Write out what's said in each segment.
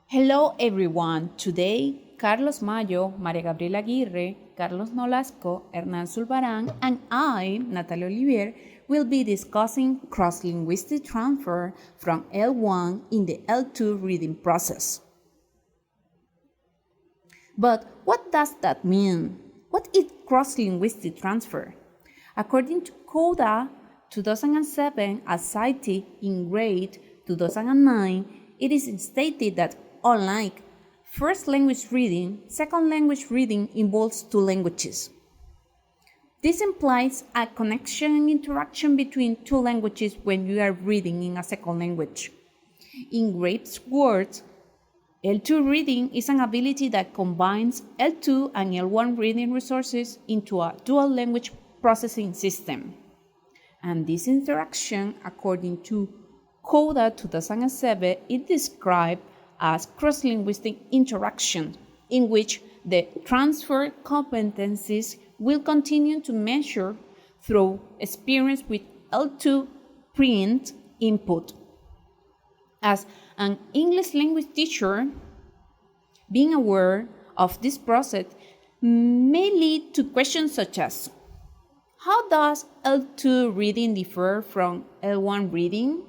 Hello everyone. Today, Carlos Mayo, María Gabriela Aguirre, Carlos Nolasco, Hernán Zulbarán, and I, Natalia Olivier, will be discussing cross-linguistic transfer from L1 in the L2 reading process. But what does that mean? What is cross-linguistic transfer? According to CODA 2007, as cited in grade 2009, it is stated that unlike first language reading, second language reading involves two languages. This implies a connection and interaction between two languages when you are reading in a second language. In Grape's words, L2 reading is an ability that combines L2 and L1 reading resources into a dual language processing system. And this interaction, according to CODA 2007, is described as cross-linguistic interaction, in which the transfer competencies will continue to measure through experience with L2 print input. As an English language teacher, being aware of this process may lead to questions such as, how does L2 reading differ from L1 reading?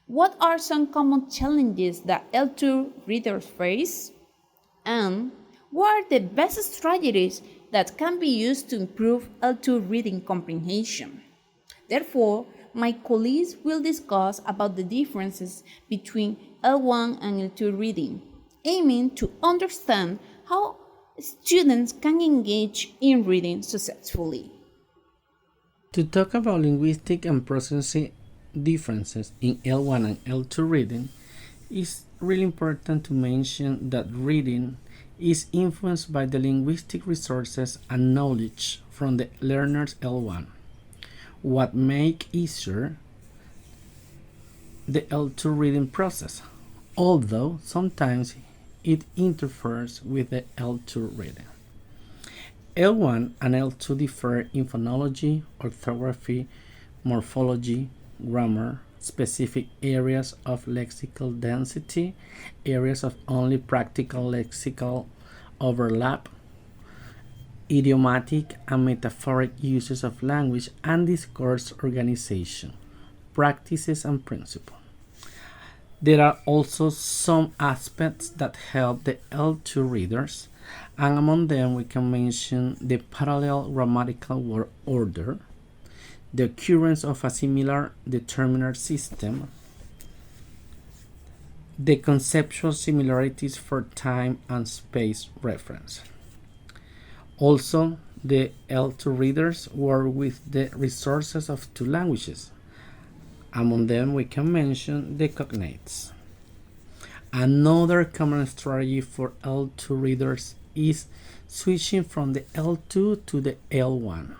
What are some common challenges that L2 readers face? And what are the best strategies that can be used to improve L2 reading comprehension? Therefore, my colleagues will discuss about the differences between L1 and L2 reading, aiming to understand how students can engage in reading successfully. To talk about linguistic and processing differences in L1 and L2 reading, it's really important to mention that reading is influenced by the linguistic resources and knowledge from the learner's L1, what make easier the L2 reading process, although sometimes it interferes with the L2 reading. L1 and L2 differ in phonology, orthography, morphology, grammar, specific areas of lexical density, areas of only practical lexical overlap, idiomatic and metaphoric uses of language, and discourse organization, practices and principles. There are also some aspects that help the L2 readers, and among them we can mention the parallel grammatical word order, the occurrence of a similar determiner system, the conceptual similarities for time and space reference. Also, the L2 readers work with the resources of two languages. Among them, we can mention the cognates. Another common strategy for L2 readers is switching from the L2 to the L1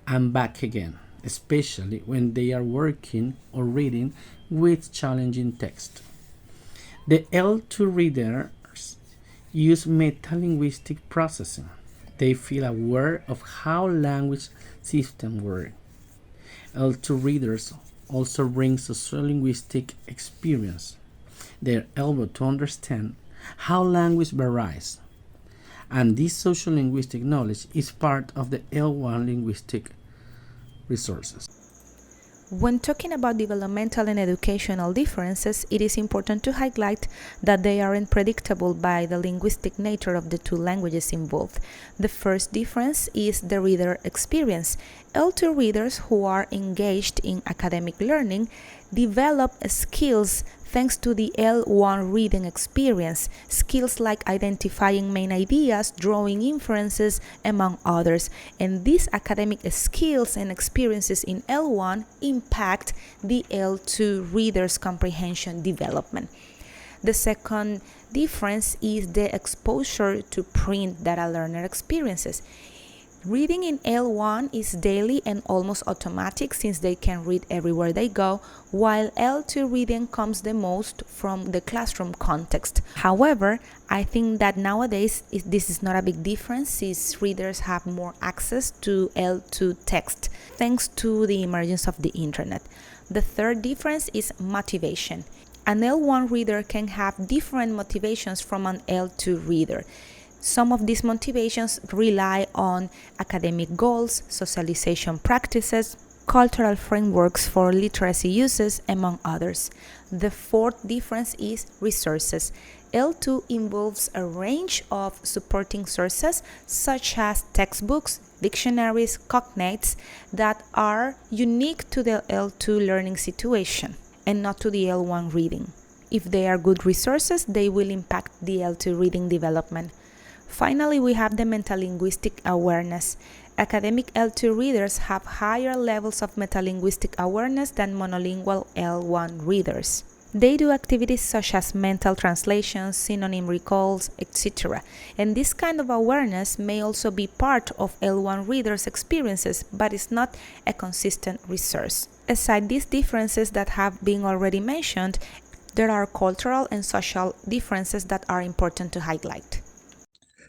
and back again, especially when they are working or reading with challenging text. The L2 readers use metalinguistic processing. They feel aware of how language systems work. L2 readers also bring sociolinguistic experience. They are able to understand how language varies, and this sociolinguistic knowledge is part of the L1 linguistic resources. When talking about developmental and educational differences, it is important to highlight that they aren't predictable by the linguistic nature of the two languages involved. The first difference is the reader experience. L2 readers who are engaged in academic learning develop skills thanks to the L1 reading experience, skills like identifying main ideas, drawing inferences, among others. And these academic skills and experiences in L1 impact the L2 reader's comprehension development. The second difference is the exposure to print that a learner experiences. Reading in L1 is daily and almost automatic since they can read everywhere they go, while L2 reading comes the most from the classroom context. However, I think that nowadays this is not a big difference since readers have more access to L2 text thanks to the emergence of the internet. The third difference is motivation. An L1 reader can have different motivations from an L2 reader. Some of these motivations rely on academic goals, socialization practices, cultural frameworks for literacy uses, among others. The fourth difference is resources. L2 involves a range of supporting sources such as textbooks, dictionaries, cognates that are unique to the L2 learning situation and not to the L1 reading. If they are good resources, they will impact the L2 reading development. Finally, we have the metalinguistic awareness. Academic L2 readers have higher levels of metalinguistic awareness than monolingual L1 readers. They do activities such as mental translations, synonym recalls, etc. And this kind of awareness may also be part of L1 readers' experiences, but is not a consistent resource. Aside these differences that have been already mentioned, there are cultural and social differences that are important to highlight.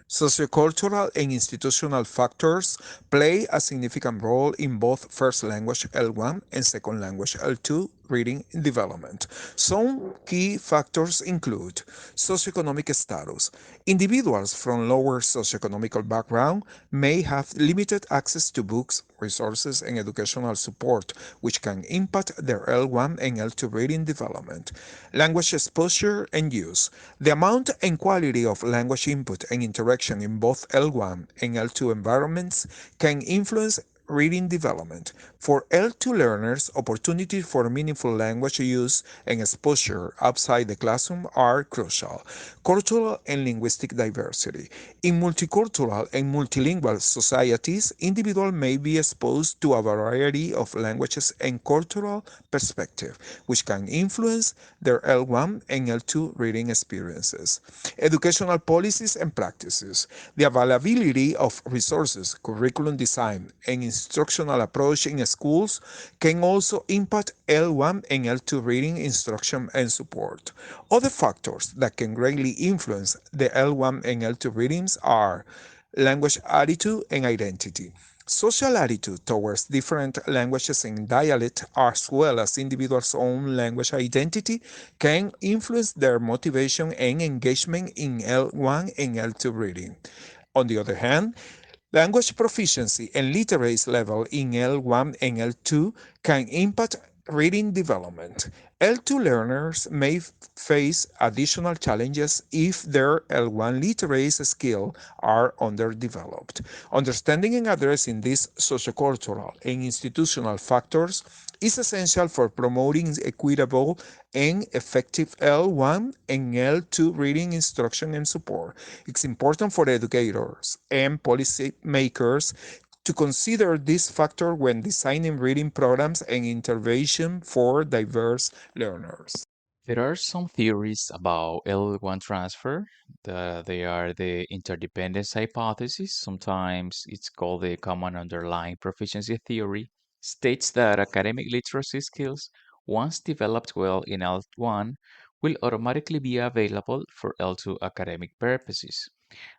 Sociocultural and institutional factors play a significant role in both first language L1 and second language L2 reading development. Some key factors include socioeconomic status. Individuals from lower socioeconomic background may have limited access to books, resources, and educational support, which can impact their L1 and L2 reading development. Language exposure and use. The amount and quality of language input and interaction in both L1 and L2 environments can influence reading development. For L2 learners, opportunities for meaningful language use and exposure outside the classroom are crucial. Cultural and linguistic diversity. In multicultural and multilingual societies, individuals may be exposed to a variety of languages and cultural perspectives, which can influence their L1 and L2 reading experiences. Educational policies and practices. The availability of resources, curriculum design, and instructional approach in schools can also impact L1 and L2 reading instruction and support. Other factors that can greatly influence the L1 and L2 readings are language attitude and identity. Social attitude towards different languages and dialect, as well as individuals' own language identity, can influence their motivation and engagement in L1 and L2 reading. On the other hand, language proficiency and literacy level in L1 and L2 can impact reading development. L2 learners may face additional challenges if their L1 literacy skills are underdeveloped. Understanding and addressing these sociocultural and institutional factors is essential for promoting equitable and effective L1 and L2 reading instruction and support. It's important for educators and policymakers to consider this factor when designing reading programs and intervention for diverse learners. There are some theories about L1 transfer. They are the interdependence hypothesis. Sometimes it's called the common underlying proficiency theory. States that academic literacy skills, once developed well in L1, will automatically be available for L2 academic purposes.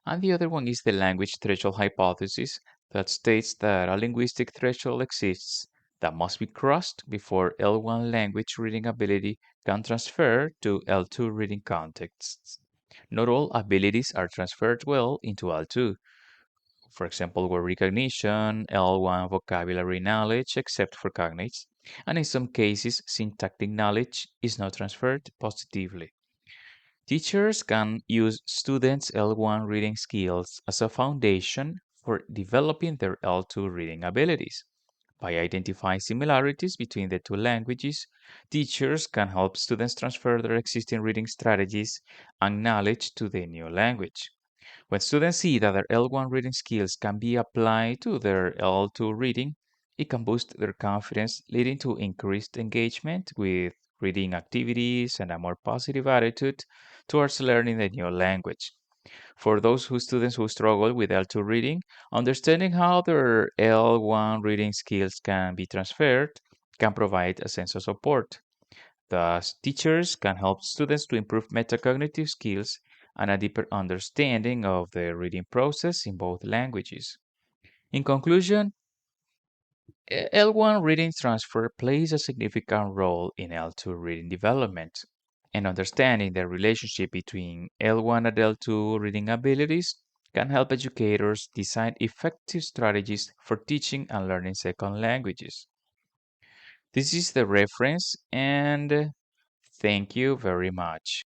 And the other one is the language threshold hypothesis that states that a linguistic threshold exists that must be crossed before L1 language reading ability can transfer to L2 reading contexts. Not all abilities are transferred well into L2. For example, word recognition, L1 vocabulary knowledge, except for cognates, and in some cases, syntactic knowledge is not transferred positively. Teachers can use students' L1 reading skills as a foundation for developing their L2 reading abilities. By identifying similarities between the two languages, teachers can help students transfer their existing reading strategies and knowledge to the new language. When students see that their L1 reading skills can be applied to their L2 reading, it can boost their confidence, leading to increased engagement with reading activities and a more positive attitude towards learning the new language. For those students who struggle with L2 reading, understanding how their L1 reading skills can be transferred can provide a sense of support. Thus, teachers can help students to improve metacognitive skills and a deeper understanding of the reading process in both languages. In conclusion, L1 reading transfer plays a significant role in L2 reading development. And understanding the relationship between L1 and L2 reading abilities can help educators design effective strategies for teaching and learning second languages. This is the reference, and thank you very much.